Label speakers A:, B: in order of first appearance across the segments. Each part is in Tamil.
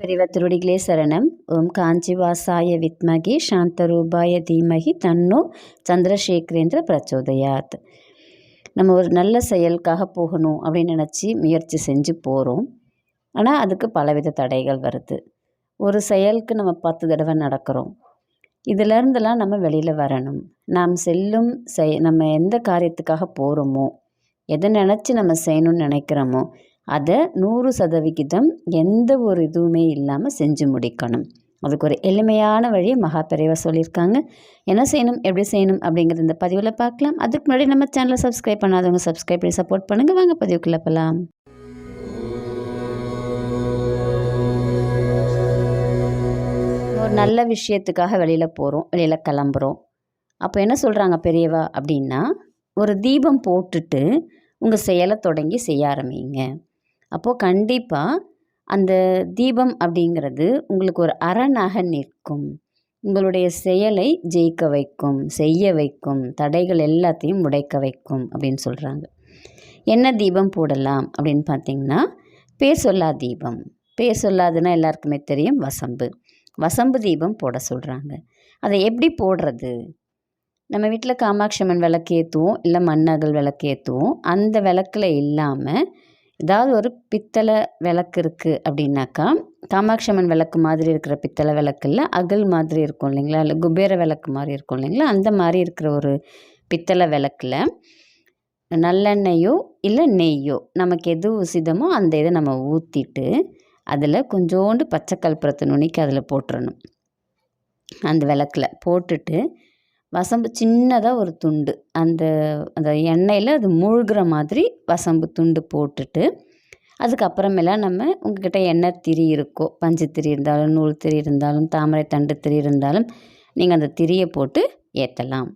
A: பெரியவா திருவடிகளே சரணம். ஓம் காஞ்சிவாசாய வித்மகி சாந்தரூபாய தீமகி தன்னோ சந்திரசேகரேந்திர பிரச்சோதயாத். நம்ம ஒரு நல்ல செயலுக்காக போகணும் அப்படின்னு நினச்சி முயற்சி செஞ்சு போகிறோம். ஆனால் அதுக்கு பலவித தடைகள் வருது. ஒரு செயலுக்கு நம்ம 10 தடவை நடக்கிறோம். இதிலேருந்தெல்லாம் நம்ம வெளியில் வரணும். நாம் செல்லும் நம்ம எந்த காரியத்துக்காக போகிறோமோ, எதை நினச்சி நம்ம செய்யணும்னு நினைக்கிறோமோ அதை 100% எந்த ஒரு இதுவுமே இல்லாமல் செஞ்சு முடிக்கணும். அதுக்கு ஒரு எளிமையான வழியை மகா பெரியவா சொல்லியிருக்காங்க. என்ன செய்யணும், எப்படி செய்யணும் அப்படிங்கிறது இந்த பதிவில் பார்க்கலாம். அதுக்கு முன்னாடி நம்ம சேனலை சப்ஸ்கிரைப் பண்ணாதவங்க சப்ஸ்கிரைப் பண்ணி சப்போர்ட் பண்ணுங்கள். வாங்க பதிவுக்குள்ளே போகலாம். ஒரு நல்ல விஷயத்துக்காக வெளியில் போகிறோம், வெளியில் கிளம்புறோம். அப்போ என்ன சொல்கிறாங்க பெரியவா அப்படின்னா, ஒரு தீபம் போட்டுட்டு உங்கள் செயலை தொடங்கி செய்ய ஆரம்பிங்க. அப்போது கண்டிப்பாக அந்த தீபம் அப்படிங்கிறது உங்களுக்கு ஒரு அரணாக நிற்கும். உங்களுடைய செயலை ஜெயிக்க வைக்கும், செய்ய வைக்கும், தடைகள் எல்லாத்தையும் உடைக்க வைக்கும் அப்படின்னு சொல்கிறாங்க. என்ன தீபம் போடலாம் அப்படின்னு பார்த்திங்கன்னா, பேர் சொல்லா தீபம். பேர் சொல்லாதுன்னா எல்லாருக்குமே தெரியும், வசம்பு தீபம் போட சொல்கிறாங்க. அதை எப்படி போடுறது? நம்ம வீட்டில் காமாட்சி அம்மன் விளக்கு ஏற்றுவோம், இல்லை மண்ணகல் விளக்கு ஏற்றுவோம். அந்த விளக்கில் இல்லாமல் ஏதாவது ஒரு பித்தளை விளக்கு இருக்குது அப்படின்னாக்கா, காமாட்சி அம்மன் விளக்கு மாதிரி இருக்கிற பித்தளை விளக்கில் அகல் மாதிரி இருக்கும் இல்லைங்களா, இல்லை குபேர விளக்கு மாதிரி இருக்கும் இல்லைங்களா, அந்த மாதிரி இருக்கிற ஒரு பித்தளை விளக்கில் நல்லெண்ணெயோ இல்லை நெய்யோ நமக்கு எது உசிதமோ அந்த இதை நம்ம ஊற்றிட்டு அதில் கொஞ்சோண்டு பச்சை கற்பூரத்தை நுணுக்கி அதில் போட்டுறணும். அந்த விளக்கில் போட்டுட்டு வசம்பு சின்னதாக ஒரு துண்டு அந்த எண்ணெயில் அது மூழ்கிற மாதிரி வசம்பு துண்டு போட்டுட்டு, அதுக்கப்புறமேல நம்ம உங்கள்கிட்ட எண்ணெய் திரி இருக்கோ, பஞ்சு திரி இருந்தாலும், நூல் திரி இருந்தாலும், தாமரை தண்டு திரி இருந்தாலும் நீங்கள் அந்த திரியை போட்டு ஏற்றலாம்.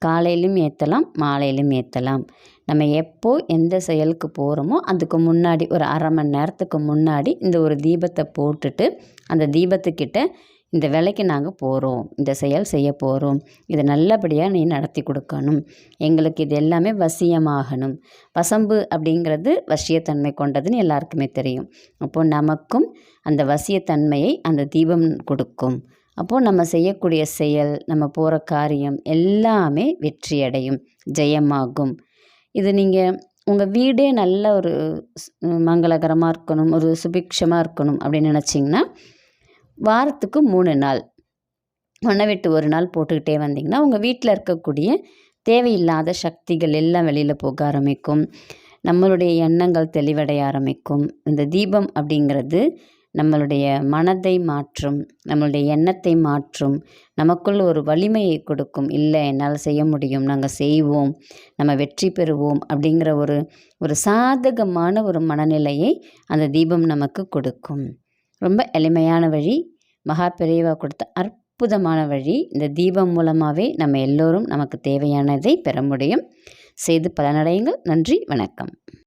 A: காலையிலும் ஏற்றலாம், மாலையிலும் ஏற்றலாம். நம்ம எப்போ எந்த செயலுக்கு போகிறோமோ அதுக்கு முன்னாடி ஒரு அரை மணி நேரத்துக்கு முன்னாடி இந்த ஒரு தீபத்தை போட்டுட்டு, அந்த தீபத்துக்கிட்ட இந்த வேலைக்கு நாங்கள் போகிறோம், இந்த செயல் செய்ய போகிறோம், இதை நல்லபடியாக நீ நடத்தி கொடுக்கணும், எங்களுக்கு இது எல்லாமே வசியமாகணும். வசம்பு அப்படிங்கிறது வசியத்தன்மை கொண்டதுன்னு எல்லாருக்குமே தெரியும். அப்போது நமக்கும் அந்த வசியத்தன்மையை அந்த தீபம் கொடுக்கும். அப்போது நம்ம செய்யக்கூடிய செயல், நம்ம போகிற காரியம் எல்லாமே வெற்றியடையும், ஜெயமாகும். இது நீங்கள் உங்கள் வீடே நல்ல ஒரு மங்களகரமாக இருக்கணும், ஒரு சுபிக்ஷமாக இருக்கணும் அப்படின்னு நினச்சிங்கன்னா வாரத்துக்கு 3 நாள், ஒன்றை விட்டு ஒரு நாள் போட்டுக்கிட்டே வந்திங்கன்னா உங்கள் வீட்டில் இருக்கக்கூடிய தேவையில்லாத சக்திகள் எல்லாம் வெளியில் போக ஆரம்பிக்கும். நம்மளுடைய எண்ணங்கள் தெளிவடைய ஆரம்பிக்கும். இந்த தீபம் அப்படிங்கிறது நம்மளுடைய மனதை மாற்றும், நம்மளுடைய எண்ணத்தை மாற்றும், நமக்குள் ஒரு வலிமையை கொடுக்கும். இல்லை, என்னால் செய்ய முடியும், நாங்கள் செய்வோம், நம்ம வெற்றி பெறுவோம் அப்படிங்கிற ஒரு சாதகமான ஒரு மனநிலையை அந்த தீபம் நமக்கு கொடுக்கும். ரொம்ப எளிமையான வழி, மகா பெரியவா கொடுத்த அற்புதமான வழி. இந்த தீபம் மூலமாகவே நம்ம எல்லோரும் நமக்கு தேவையானதை பெற முடியும். செய்து பலனடையுங்கள். நன்றி, வணக்கம்.